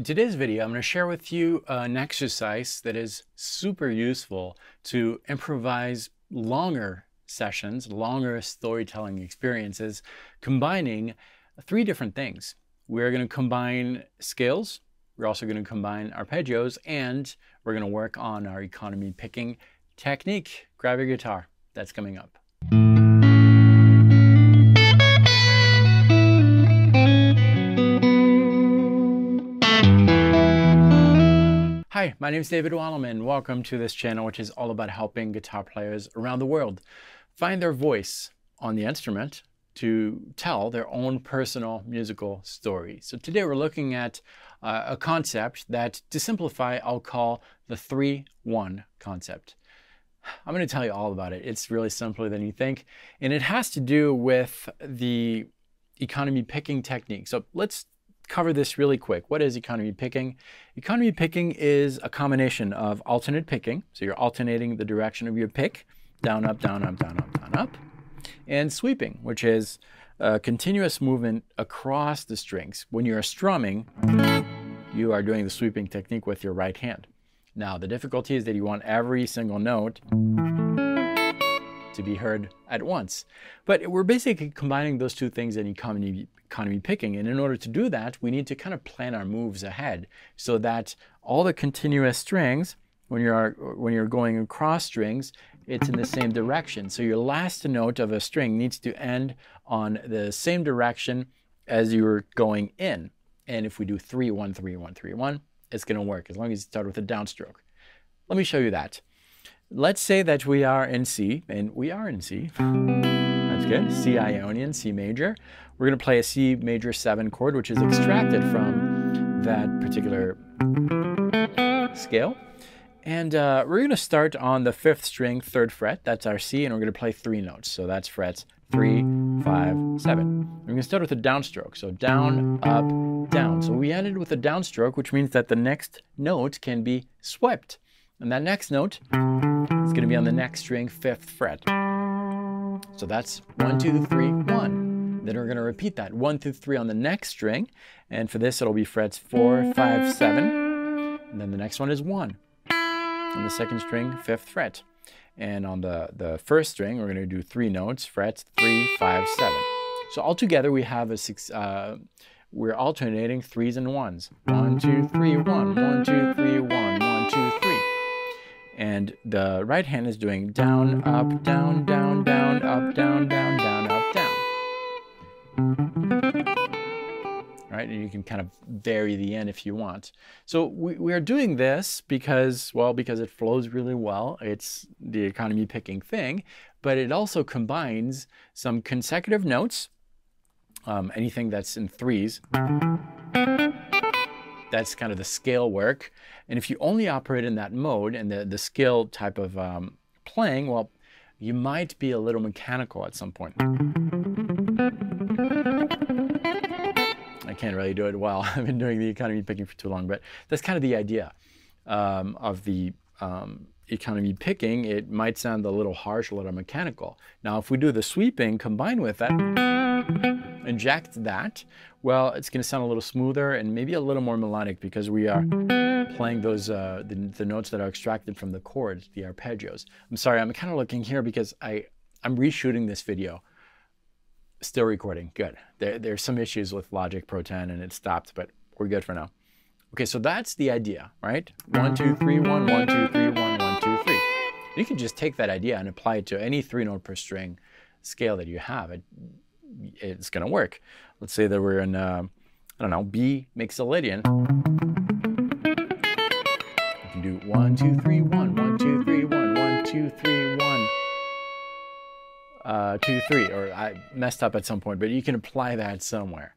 In today's video, I'm going to share with you an exercise that is super useful to improvise longer sessions, longer storytelling experiences, combining three different things. We're going to combine scales, we're also going to combine arpeggios, and we're going to work on our economy picking technique. Grab your guitar. That's coming up. Hi, my name is David Wallerman. Welcome to this channel, which is all about helping guitar players around the world find their voice on the instrument to tell their own personal musical story. So today we're looking at a concept that, to simplify, I'll call the 3-1 concept. I'm going to tell you all about it. It's really simpler than you think, and it has to do with the economy picking technique. So let's cover this really quick. What is economy picking? Economy picking is a combination of alternate picking, so you're alternating the direction of your pick, down, up, down, up, down, up, down, up, and sweeping, which is a continuous movement across the strings. When you're strumming, you are doing the sweeping technique with your right hand. Now, the difficulty is that you want every single note to be heard at once. But we're basically combining those two things in economy picking, and in order to do that, we need to kind of plan our moves ahead so that all the continuous strings, when you're going across strings, it's in the same direction. So your last note of a string needs to end on the same direction as you're going in. And if we do 3-1, 3-1, 3-1, it's going to work as long as you start with a downstroke. Let me show you that. Let's say that we are in C, and we are in C. That's good. C Ionian, C major. We're going to play a C major 7 chord, which is extracted from that particular scale. And we're going to start on the 5th string, 3rd fret. That's our C, and we're going to play 3 notes. So that's frets 3, 5, 7. We're going to start with a downstroke. So down, up, down. So we ended with a downstroke, which means that the next note can be swept. And that next note is going to be on the next string, 5th fret. So that's 1, 2, 3, 1. Then we're going to repeat that 1, 2, 3 on the next string. And for this, it'll be frets 4, 5, 7. And then the next one is 1 on the 2nd string, 5th fret. And on the 1st string, we're going to do 3 notes, frets 3, 5, 7. So altogether, we have a 6. We're alternating 3s and 1s. 1, 2, 3, 1. 1, 2, 3, 1. 1, 2, 3. And the right hand is doing down, up, down, down, down, up, down, down, down, up, down. Right? And you can kind of vary the end if you want. So we are doing this because, well, because it flows really well. It's the economy picking thing, but it also combines some consecutive notes, anything that's in 3s. That's kind of the scale work. And if you only operate in that mode and the scale type of playing, well, you might be a little mechanical at some point. I can't really do it well. I've been doing the economy picking for too long, but that's kind of the idea of the economy picking. It might sound a little harsh, a little mechanical. Now, if we do the sweeping combined with that, inject that, well, it's going to sound a little smoother and maybe a little more melodic because we are playing those the notes that are extracted from the chords, the arpeggios. I'm sorry, I'm kind of looking here because I'm reshooting this video. Still recording. Good. There's some issues with Logic Pro 10 and it stopped, but we're good for now. Okay, so that's the idea, right? 1, 2, 3, 1, 1, 2, 3, 1, 1, 2, 3. You can just take that idea and apply it to any 3-note per string scale that you have. It's going to work. Let's say that we're in, I don't know, B Mixolydian. You can do 1, 2, 3, 1, 1, 2, 3, 1, 1, 2, 3, 1. 2, 3, or I messed up at some point, but you can apply that somewhere.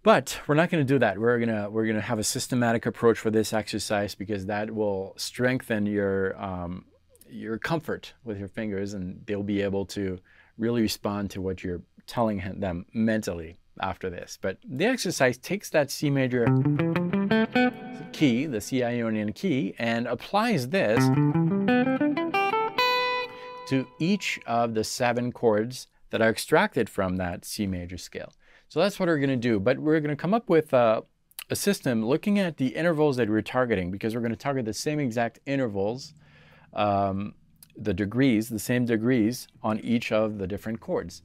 But we're not going to do that. We're gonna have a systematic approach for this exercise because that will strengthen your comfort with your fingers, and they'll be able to really respond to what you're telling them mentally after this. But the exercise takes that C major key, the C Ionian key, and applies this to each of the 7 chords that are extracted from that C major scale. So that's what we're going to do, but we're going to come up with a system looking at the intervals that we're targeting, because we're going to target the same exact intervals, the degrees, the same degrees on each of the different chords.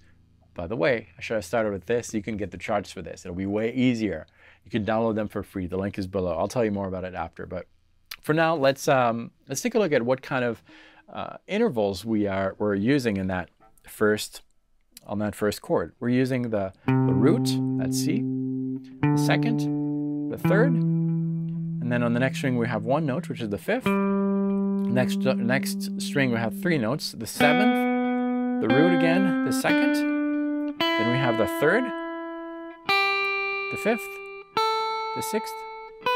By the way, I should have started with this. You can get the charts for this. It'll be way easier. You can download them for free. The link is below. I'll tell you more about it after. But for now, let's take a look at what kind of intervals we're using in that first chord. We're using the root, that's C, the second, the third, and then on the next string we have one note, which is the fifth. Next string we have three notes, the seventh, the root again, the second, then we have the third, the fifth, the sixth,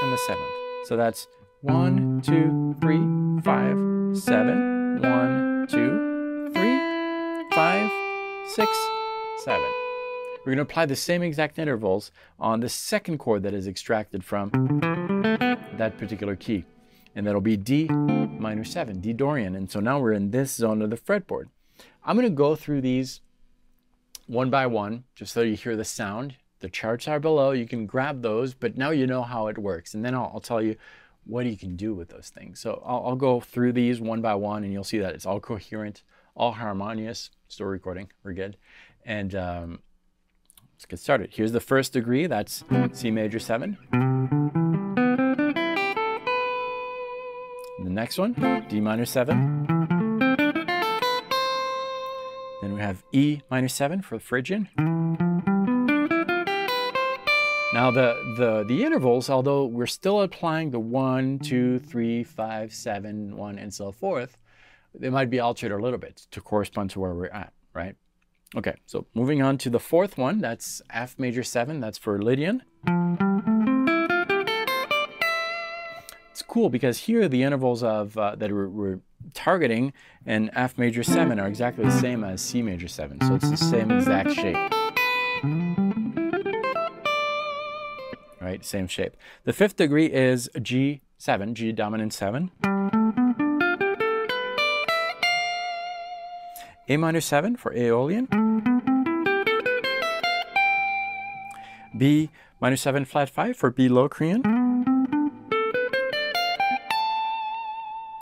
and the seventh. So that's 1, 2, 3, 5, 7, 1, 2, 3, 5, 6, 7. We're going to apply the same exact intervals on the second chord that is extracted from that particular key. And that'll be D minor 7, D Dorian. And so now we're in this zone of the fretboard. I'm going to go through these one by one, just so you hear the sound. The charts are below. You can grab those, but now you know how it works. And then I'll tell you what you can do with those things. So I'll go through these one by one, and you'll see that it's all coherent, all harmonious. Still recording, we're good. And let's get started. Here's the first degree, that's C major 7. The next one, D minor 7. Then we have E minor 7 for Phrygian. Now the intervals, although we're still applying the 1, 2, 3, 5, 7, 1, and so forth, they might be altered a little bit to correspond to where we're at, right? Okay, so moving on to the fourth one, that's F major 7, that's for Lydian. It's cool because here the intervals of that we're targeting in F major 7 are exactly the same as C major 7, so it's the same exact shape. Right, same shape. The fifth degree is G7, G dominant 7. A minor 7 for Aeolian. B minor 7 flat 5 for B Locrian.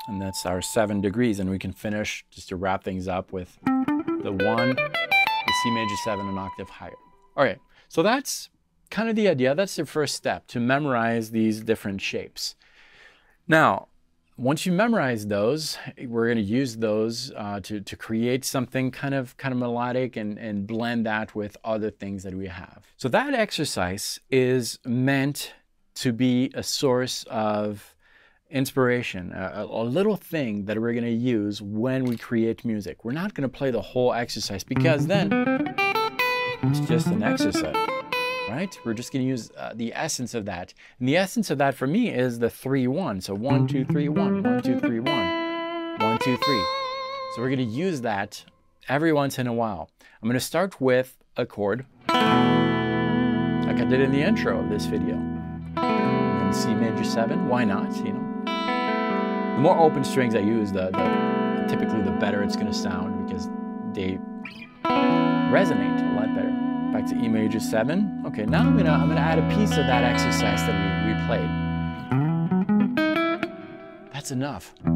And that's our 7 degrees, and we can finish, just to wrap things up, with the 1, the C major 7 an octave higher. All right, so that's kind of the idea. That's the first step, to memorize these different shapes. Now, once you memorize those, we're going to use those to create something kind of melodic and blend that with other things that we have. So that exercise is meant to be a source of inspiration, a little thing that we're going to use when we create music. We're not going to play the whole exercise, because then it's just an exercise. Right? We're just going to use the essence of that. And the essence of that for me is the 3-1. So 1, 2, 3, 1, 1, 2, 3, 1, 1, 2, 3. So we're going to use that every once in a while. I'm going to start with a chord, like I did in the intro of this video. And C major 7, why not? You know, the more open strings I use, typically the better it's going to sound, because they resonate a lot better. Back to E major 7. Okay, now I'm gonna add a piece of that exercise that we played. That's enough. I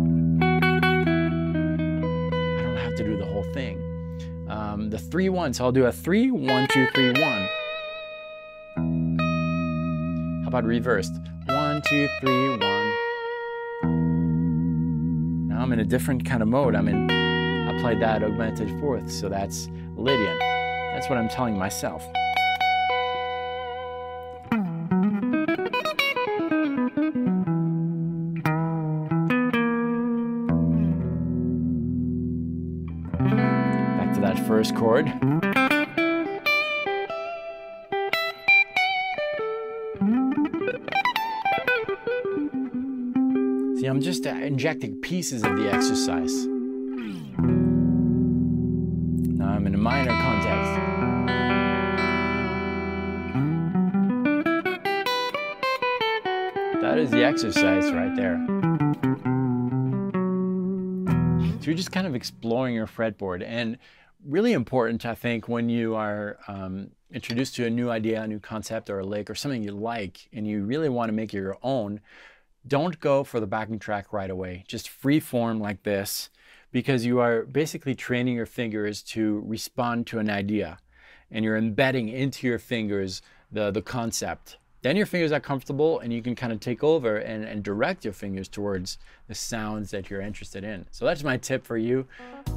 don't have to do the whole thing. The 3-1, so I'll do a 3, 1, 2, 3, 1. How about reversed? 1, 2, 3, 1. Now I'm in a different kind of mode. I played that augmented fourth, so that's Lydian. That's what I'm telling myself. Back to that first chord. See, I'm just injecting pieces of the exercise. Now I'm in a minor context. That is the exercise right there. So you're just kind of exploring your fretboard, and really important, I think, when you are introduced to a new idea, a new concept, or a lick, or something you like, and you really want to make it your own, don't go for the backing track right away. Just free form like this, because you are basically training your fingers to respond to an idea, and you're embedding into your fingers the concept. Then your fingers are comfortable and you can kind of take over and direct your fingers towards the sounds that you're interested in. So that's my tip for you.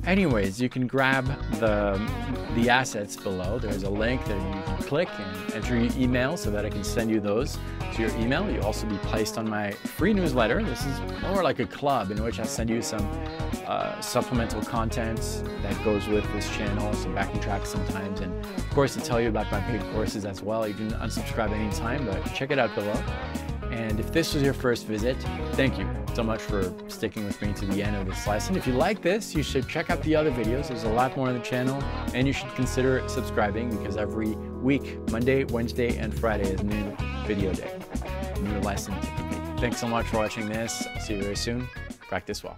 Anyways, you can grab the assets below. There's a link that you can click and enter your email so that I can send you those to your email. You'll also be placed on my free newsletter. This is more like a club in which I send you some supplemental content that goes with this channel, some backing tracks sometimes, and of course to tell you about my paid courses as well. You can unsubscribe anytime, but check it out below. And if this was your first visit, thank you so much for sticking with me to the end of this lesson. If you like this, you should check out the other videos. There's a lot more on the channel, and you should consider subscribing, because every week, Monday, Wednesday, and Friday is a new video day, new lesson. Thanks so much for watching this. I'll see you very soon. Practice well.